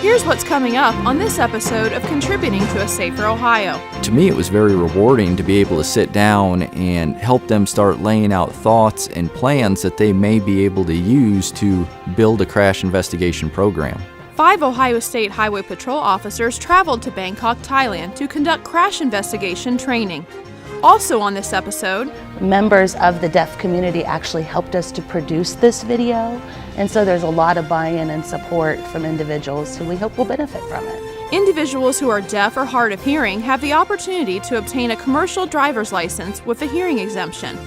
Here's what's coming up on this episode of Contributing to a Safer Ohio. To me, it was very rewarding to be able to sit down and help them start laying out thoughts and plans that they may be able to use to build a crash investigation program. 5 Ohio State Highway Patrol officers traveled to Bangkok, Thailand to conduct crash investigation training. Also on this episode, members of the deaf community actually helped us to produce this video, and so there's a lot of buy-in and support from individuals who we hope will benefit from it. Individuals who are deaf or hard of hearing have the opportunity to obtain a commercial driver's license with a hearing exemption.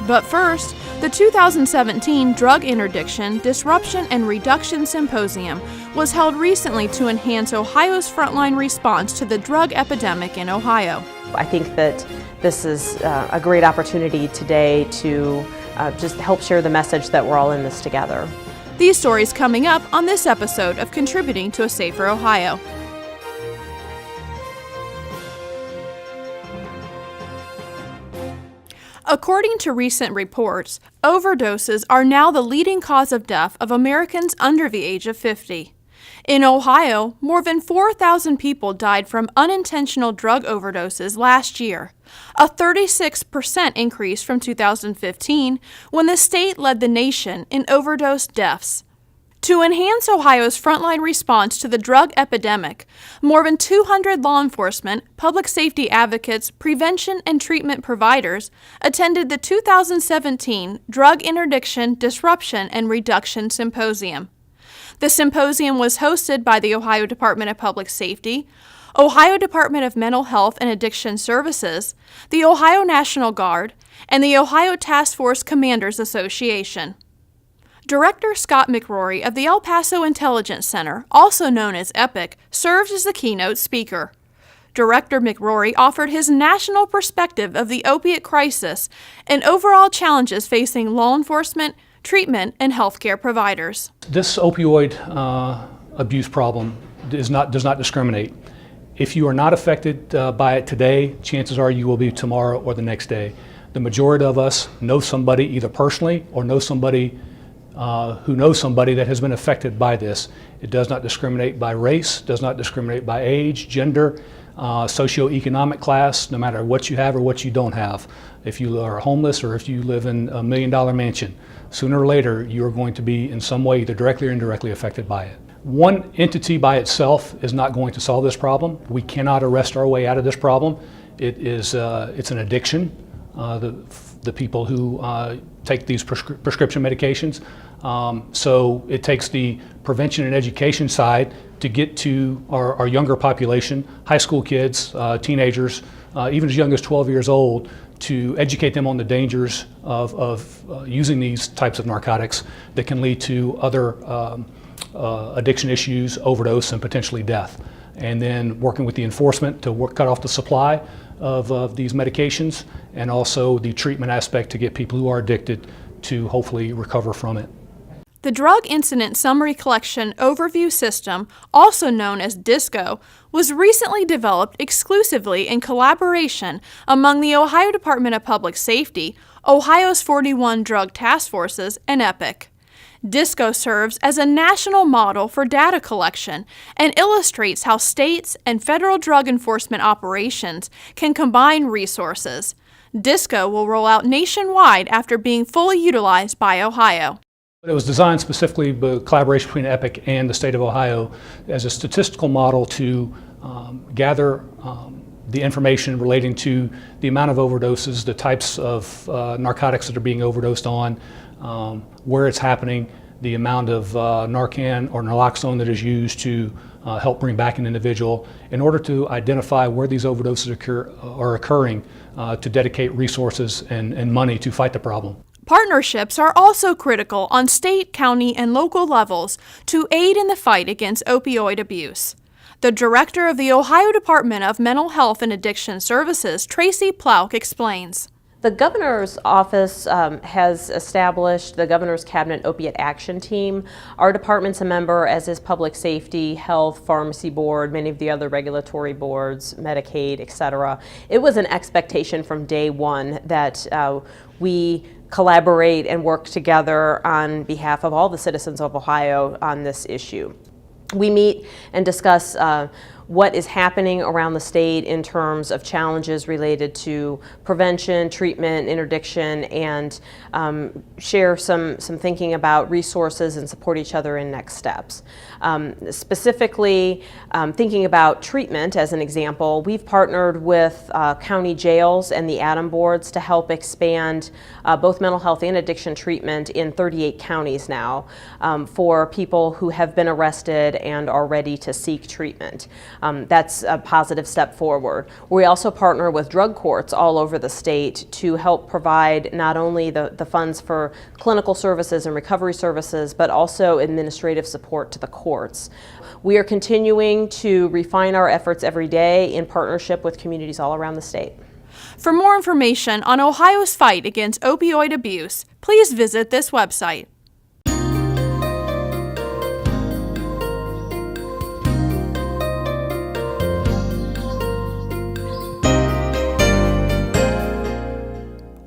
But first, the 2017 Drug Interdiction, Disruption, and Reduction Symposium was held recently to enhance Ohio's frontline response to the drug epidemic in Ohio. I think that this is a great opportunity today to just help share the message that we're all in this together. These stories coming up on this episode of Contributing to a Safer Ohio. According to recent reports, overdoses are now the leading cause of death of Americans under the age of 50. In Ohio, more than 4,000 people died from unintentional drug overdoses last year, a 36% increase from 2015, when the state led the nation in overdose deaths. To enhance Ohio's frontline response to the drug epidemic, more than 200 law enforcement, public safety advocates, prevention and treatment providers attended the 2017 Drug Interdiction, Disruption, and Reduction Symposium. The symposium was hosted by the Ohio Department of Public Safety, Ohio Department of Mental Health and Addiction Services, the Ohio National Guard, and the Ohio Task Force Commanders Association. Director Scott McRory of the El Paso Intelligence Center, also known as EPIC, served as the keynote speaker. Director McRory offered his national perspective of the opiate crisis and overall challenges facing law enforcement, treatment, and healthcare providers. This opioid abuse problem does not discriminate. If you are not affected by it today, chances are you will be tomorrow or the next day. The majority of us know somebody either personally or know somebody who knows somebody that has been affected by this. It does not discriminate by race, does not discriminate by age, gender, socioeconomic class, no matter what you have or what you don't have. If you are homeless or if you live in a $1 million mansion, sooner or later you are going to be in some way either directly or indirectly affected by it. One entity by itself is not going to solve this problem. We cannot arrest our way out of this problem. It's an addiction. The people who take these prescription medications. So it takes the prevention and education side to get to our younger population, high school kids, teenagers, even as young as 12 years old, to educate them on the dangers of using these types of narcotics that can lead to other addiction issues, overdose, and potentially death. And then working with the enforcement to cut off the supply of these medications, and also the treatment aspect to get people who are addicted to hopefully recover from it. The Drug Incident Summary Collection Overview System, also known as DISCO, was recently developed exclusively in collaboration among the Ohio Department of Public Safety, Ohio's 41 drug task forces, and EPIC. DISCO serves as a national model for data collection and illustrates how states and federal drug enforcement operations can combine resources. DISCO will roll out nationwide after being fully utilized by Ohio. It was designed specifically by collaboration between EPIC and the state of Ohio as a statistical model to gather the information relating to the amount of overdoses, the types of narcotics that are being overdosed on, where it's happening, the amount of Narcan or naloxone that is used to help bring back an individual, in order to identify where these overdoses are occurring, to dedicate resources and money to fight the problem. Partnerships are also critical on state, county, and local levels to aid in the fight against opioid abuse. The director of the Ohio Department of Mental Health and Addiction Services, Tracy Plauck, explains. The governor's office has established the governor's cabinet opiate action team. Our department's a member, as is public safety, health, pharmacy board, many of the other regulatory boards, Medicaid, etc. It was an expectation from day one that we collaborate and work together on behalf of all the citizens of Ohio on this issue. We meet and discuss what is happening around the state in terms of challenges related to prevention, treatment, interdiction, and share some thinking about resources and support each other in next steps. Specifically, thinking about treatment as an example, we've partnered with county jails and the ADAM boards to help expand both mental health and addiction treatment in 38 counties now for people who have been arrested and are ready to seek treatment. That's a positive step forward. We also partner with drug courts all over the state to help provide not only the funds for clinical services and recovery services, but also administrative support to the courts. We are continuing to refine our efforts every day in partnership with communities all around the state. For more information on Ohio's fight against opioid abuse, please visit this website.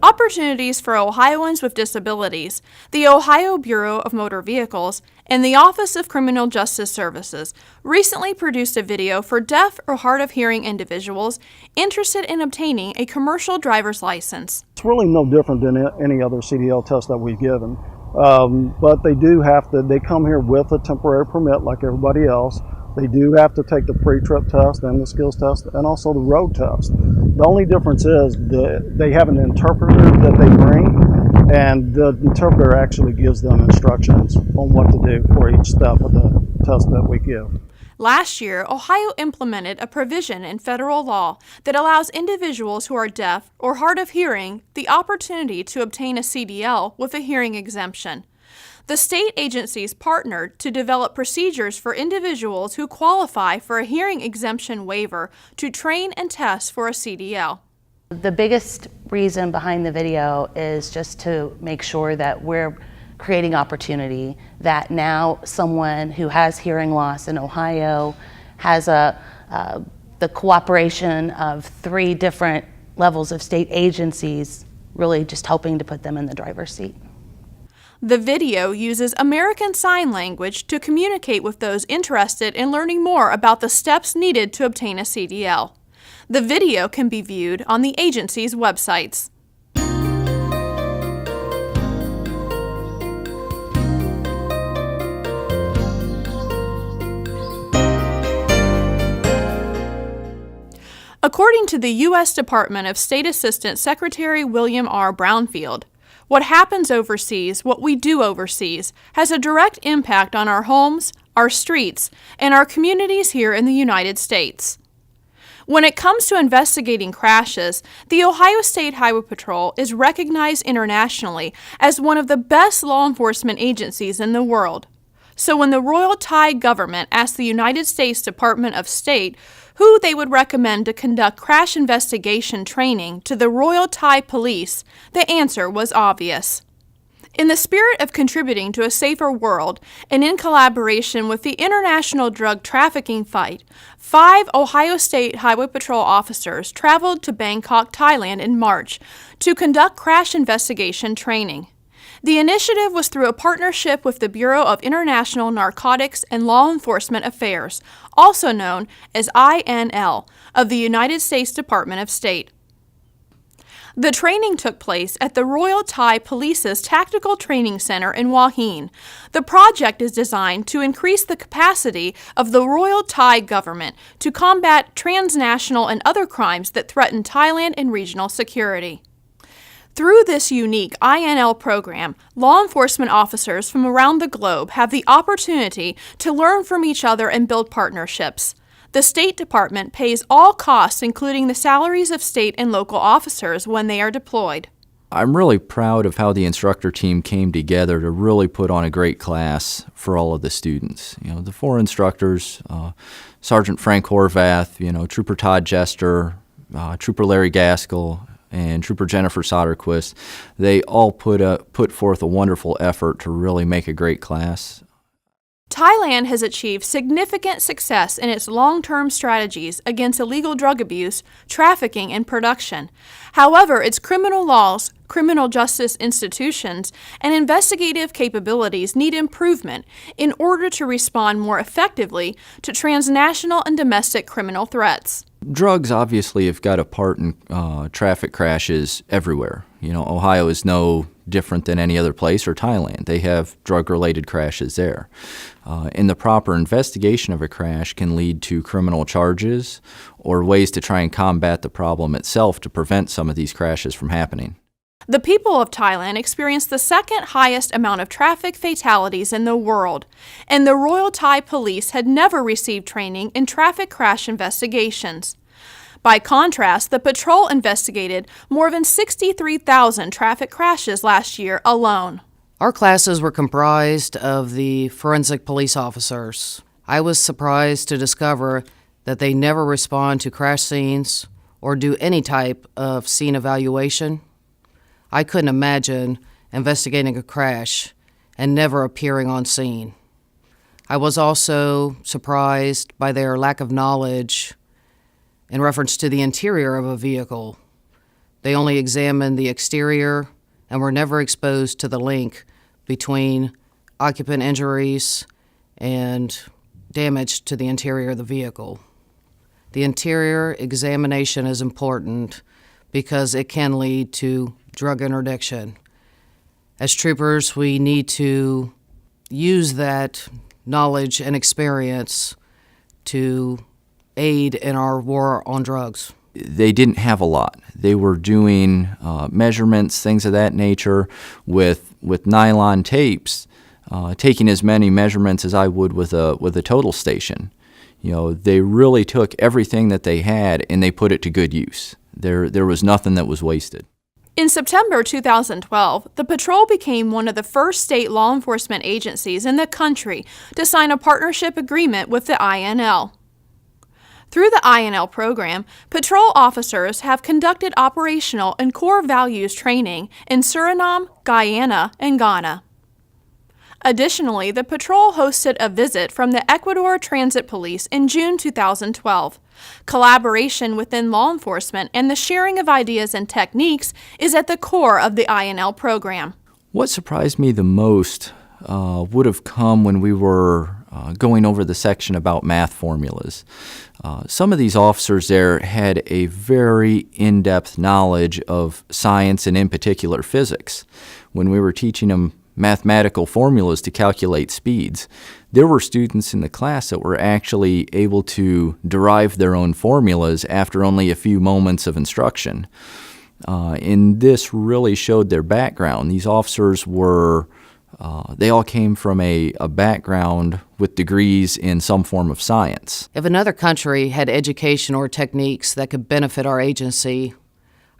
Opportunities for Ohioans with Disabilities, the Ohio Bureau of Motor Vehicles, and the Office of Criminal Justice Services recently produced a video for deaf or hard of hearing individuals interested in obtaining a commercial driver's license. It's really no different than any other CDL test that we've given, but they do have to, they come here with a temporary permit like everybody else. They do have to take the pre-trip test and the skills test and also the road test. The only difference is they have an interpreter that they bring, and the interpreter actually gives them instructions on what to do for each step of the test that we give. Last year, Ohio implemented a provision in federal law that allows individuals who are deaf or hard of hearing the opportunity to obtain a CDL with a hearing exemption. The state agencies partnered to develop procedures for individuals who qualify for a hearing exemption waiver to train and test for a CDL. The biggest reason behind the video is just to make sure that we're creating opportunity, that now someone who has hearing loss in Ohio has the cooperation of 3 different levels of state agencies really just helping to put them in the driver's seat. The video uses American Sign Language to communicate with those interested in learning more about the steps needed to obtain a CDL. The video can be viewed on the agency's websites. According to the U.S. Department of State Assistant Secretary William R. Brownfield, what happens overseas, what we do overseas, has a direct impact on our homes, our streets, and our communities here in the United States. When it comes to investigating crashes, the Ohio State Highway Patrol is recognized internationally as one of the best law enforcement agencies in the world. So when the Royal Thai government asked the United States Department of State who they would recommend to conduct crash investigation training to the Royal Thai Police, the answer was obvious. In the spirit of contributing to a safer world, and in collaboration with the international drug trafficking fight, 5 Ohio State Highway Patrol officers traveled to Bangkok, Thailand in March to conduct crash investigation training. The initiative was through a partnership with the Bureau of International Narcotics and Law Enforcement Affairs, also known as INL, of the United States Department of State. The training took place at the Royal Thai Police's Tactical Training Center in Hua Hin. The project is designed to increase the capacity of the Royal Thai government to combat transnational and other crimes that threaten Thailand and regional security. Through this unique INL program, law enforcement officers from around the globe have the opportunity to learn from each other and build partnerships. The State Department pays all costs, including the salaries of state and local officers when they are deployed. I'm really proud of how the instructor team came together to really put on a great class for all of the students. You know, the 4 instructors, Sergeant Frank Horvath, Trooper Todd Jester, Trooper Larry Gaskell, and Trooper Jennifer Soderquist, they all put forth a wonderful effort to really make a great class. Thailand has achieved significant success in its long-term strategies against illegal drug abuse, trafficking, and production. However, its criminal laws, criminal justice institutions, and investigative capabilities need improvement in order to respond more effectively to transnational and domestic criminal threats. Drugs obviously have got a part in traffic crashes everywhere. You know, Ohio is no different than any other place, or Thailand. They have drug-related crashes there. And the proper investigation of a crash can lead to criminal charges or ways to try and combat the problem itself to prevent some of these crashes from happening. The people of Thailand experienced the second highest amount of traffic fatalities in the world, and the Royal Thai Police had never received training in traffic crash investigations. By contrast, the patrol investigated more than 63,000 traffic crashes last year alone. Our classes were comprised of the forensic police officers. I was surprised to discover that they never respond to crash scenes or do any type of scene evaluation. I couldn't imagine investigating a crash and never appearing on scene. I was also surprised by their lack of knowledge in reference to the interior of a vehicle. They only examined the exterior and were never exposed to the link between occupant injuries and damage to the interior of the vehicle. The interior examination is important because it can lead to drug interdiction. As troopers, we need to use that knowledge and experience to aid in our war on drugs. They didn't have a lot. They were doing measurements, things of that nature, with nylon tapes, taking as many measurements as I would with a total station. You know, they really took everything that they had and they put it to good use. There was nothing that was wasted. In September 2012, the patrol became one of the first state law enforcement agencies in the country to sign a partnership agreement with the INL. Through the INL program, patrol officers have conducted operational and core values training in Suriname, Guyana, and Ghana. Additionally, the patrol hosted a visit from the Ecuador Transit Police in June 2012. Collaboration within law enforcement and the sharing of ideas and techniques is at the core of the INL program. What surprised me the most would have come when we were going over the section about math formulas. Some of these officers there had a very in-depth knowledge of science and in particular physics. When we were teaching them mathematical formulas to calculate speeds, there were students in the class that were actually able to derive their own formulas after only a few moments of instruction. And this really showed their background. These officers were they all came from a background with degrees in some form of science. If another country had education or techniques that could benefit our agency,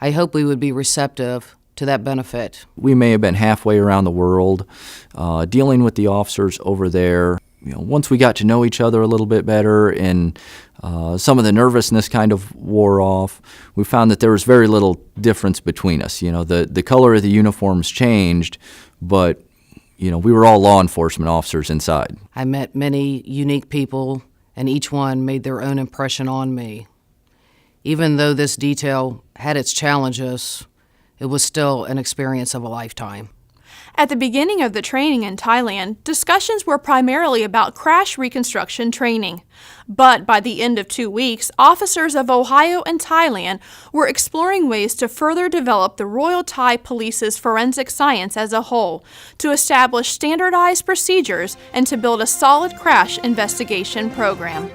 I hope we would be receptive to that benefit. We may have been halfway around the world dealing with the officers over there. You know, once we got to know each other a little bit better and some of the nervousness kind of wore off, we found that there was very little difference between us. You know, the color of the uniforms changed, but you know, we were all law enforcement officers inside. I met many unique people, and each one made their own impression on me. Even though this detail had its challenges, it was still an experience of a lifetime. At the beginning of the training in Thailand, discussions were primarily about crash reconstruction training. But by the end of 2 weeks, officers of Ohio and Thailand were exploring ways to further develop the Royal Thai Police's forensic science as a whole, to establish standardized procedures, and to build a solid crash investigation program.